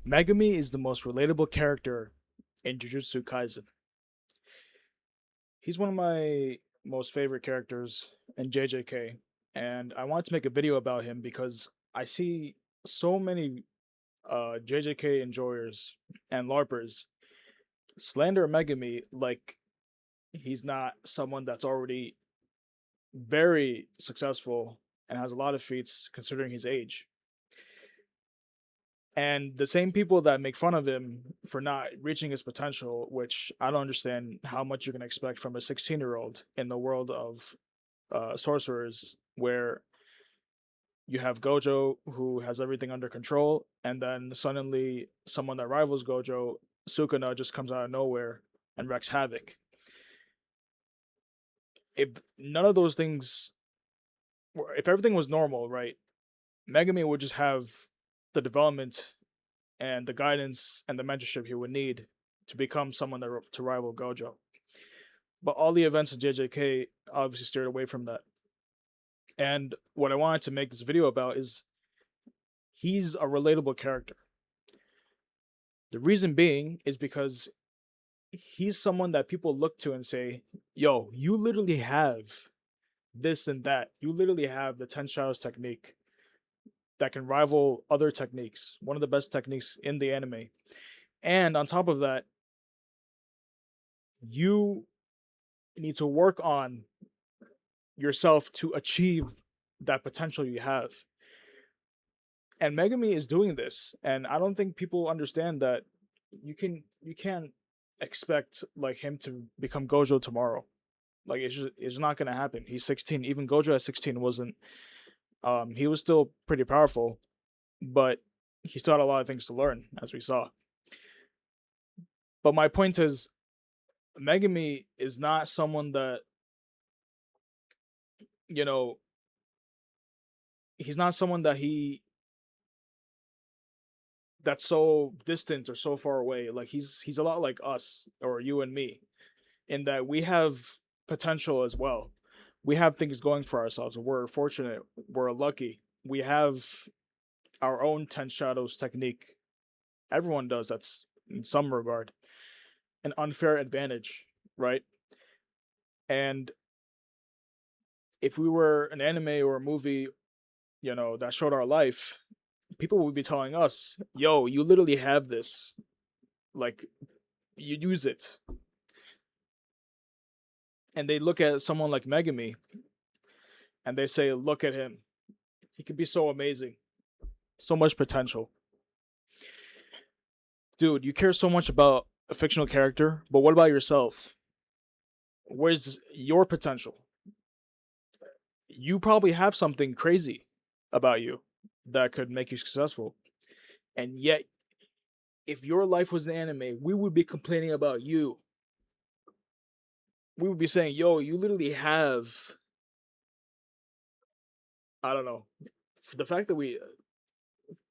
Megami is the most relatable character in Jujutsu Kaisen. He's one of my most favorite characters in JJK, and I wanted to make a video about him because I see so many JJK enjoyers and LARPers slander Megami like he's not someone that's already very successful and has a lot of feats considering his age. And the same people that make fun of him for not reaching his potential, which I don't understand how much you can expect from a 16-year-old in the world of sorcerers, where you have Gojo who has everything under control, and then suddenly someone that rivals Gojo, Sukuna, just comes out of nowhere and wreaks havoc. If none of those things, if everything was normal, right, Megami would just have the development and the guidance and the mentorship he would need to become someone to rival Gojo. But all the events of JJK obviously steered away from that. And what I wanted to make this video about is he's a relatable character. The reason being is because he's someone that people look to and say, yo, you literally have this and that. You literally have the 10 shadows technique that can rival other techniques, one of the best techniques in the anime. And on top of that, you need to work on yourself to achieve that potential you have. And Megami is doing this, and I don't think people understand that you can't expect like him to become Gojo tomorrow. Like it's not gonna happen. He's 16. Even Gojo at 16 wasn't. He was still pretty powerful, but he still had a lot of things to learn, as we saw. But my point is, Megami is not someone that, you know, he's not someone that's so distant or so far away. Like he's a lot like us or you and me in that we have potential as well. We have things going for ourselves. We're fortunate. We're lucky. We have our own 10 shadows technique. Everyone does. That's in some regard an unfair advantage, right? And if we were an anime or a movie, that showed our life, people would be telling us, yo, you literally have this. Like, you use it. And they look at someone like Megami and they say, look at him. He could be so amazing. So much potential. Dude, you care so much about a fictional character, but what about yourself? Where's your potential? You probably have something crazy about you that could make you successful. And yet, if your life was an anime, we would be complaining about you. We would be saying, yo, you literally have, I don't know, the fact that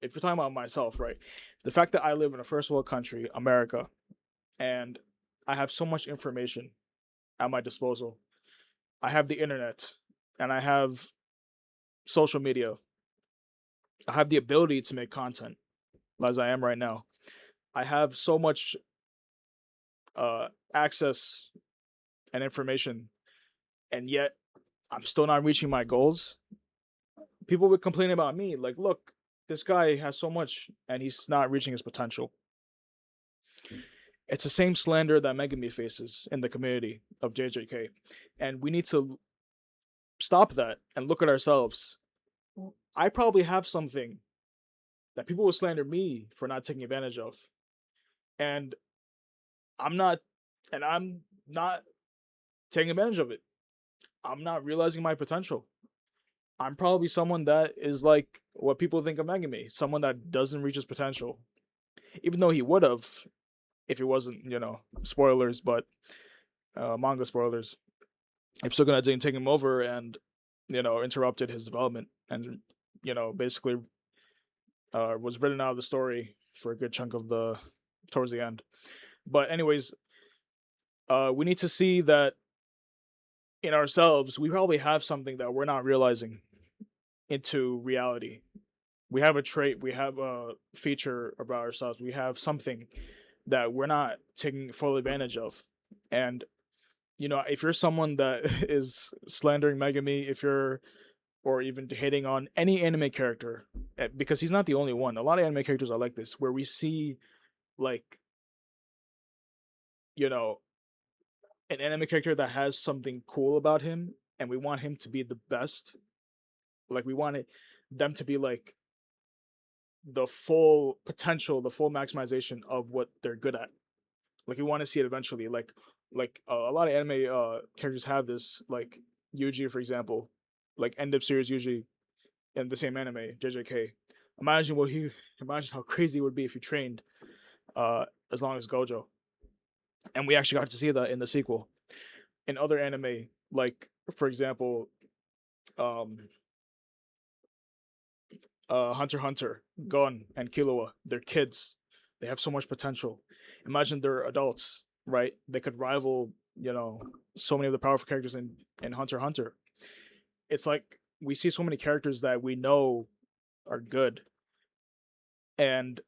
if you're talking about myself, right? The fact that I live in a first world country, America, and I have so much information at my disposal. I have the internet and I have social media. I have the ability to make content as I am right now. I have so much access and information, and yet I'm still not reaching my goals. People would complain about me, like, look, this guy has so much and he's not reaching his potential. It's the same slander that Megami faces in the community of JJK. And we need to stop that and look at ourselves. I probably have something that people will slander me for not taking advantage of. And I'm not I'm not taking advantage of it. I'm not realizing my potential. I'm probably someone that is like what people think of Megami, someone that doesn't reach his potential. Even though he would have if it wasn't, spoilers, but manga spoilers. If Sukuna didn't take him over and, interrupted his development and, basically was written out of the story for a good chunk of towards the end. But anyways, we need to see that in ourselves, we probably have something that we're not realizing into reality. We have a trait, we have a feature about ourselves, we have something that we're not taking full advantage of. And if you're someone that is slandering Megami, if you're or even hating on any anime character, because he's not the only one. A lot of anime characters are like this, where we see like you know an anime character that has something cool about him, and we want him to be the best. Like we want them to be like the full potential, the full maximization of what they're good at. Like we want to see it eventually. A lot of anime characters have this, like Yuji, for example, like end of series Yuji in the same anime, JJK. Imagine what he, imagine how crazy it would be if he trained as long as Gojo. And we actually got to see that in the sequel. In other anime, like for example, um, Hunter x Hunter, Gon and Killua, they're kids. They have so much potential. Imagine they're adults, right? They could rival, so many of the powerful characters in Hunter x Hunter. It's like we see so many characters that we know are good, and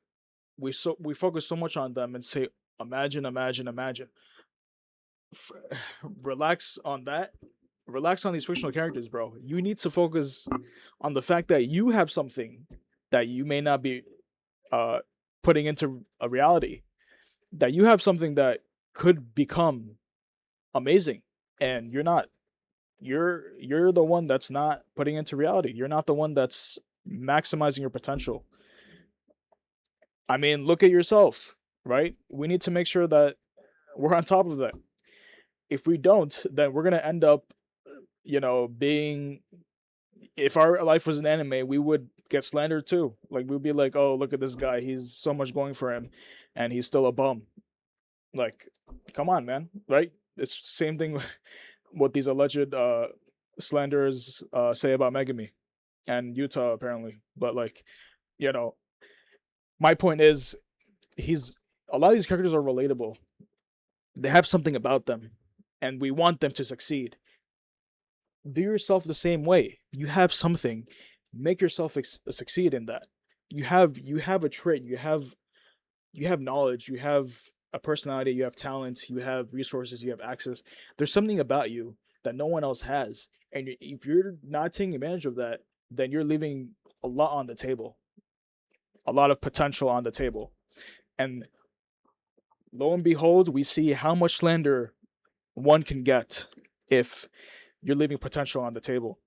we focus so much on them and say, imagine, imagine, imagine. F- Relax on that. Relax on these fictional characters, bro. You need to focus on the fact that you have something that you may not be uh putting into a reality. That you have something that could become amazing, and you're not. You're the one that's not putting into reality. You're not the one that's maximizing your potential. I mean, look at yourself, right? We need to make sure that we're on top of that. If we don't, then we're gonna end up, being, if our life was an anime, we would get slandered too. Like we'd be like, "Oh, look at this guy. He's so much going for him, and he's still a bum." Like, come on, man, right? It's the same thing what these alleged slanderers say about Megami and Utah apparently. But like, you know, my point is, he's a lot of these characters are relatable. They have something about them, and we want them to succeed. View yourself the same way. You have something. Make yourself succeed in that. You have a trait. You have knowledge. You have a personality. You have talent. You have resources. You have access. There's something about you that no one else has, and if you're not taking advantage of that, then you're leaving a lot on the table. A lot of potential on the table. And lo and behold, we see how much slander one can get if you're leaving potential on the table.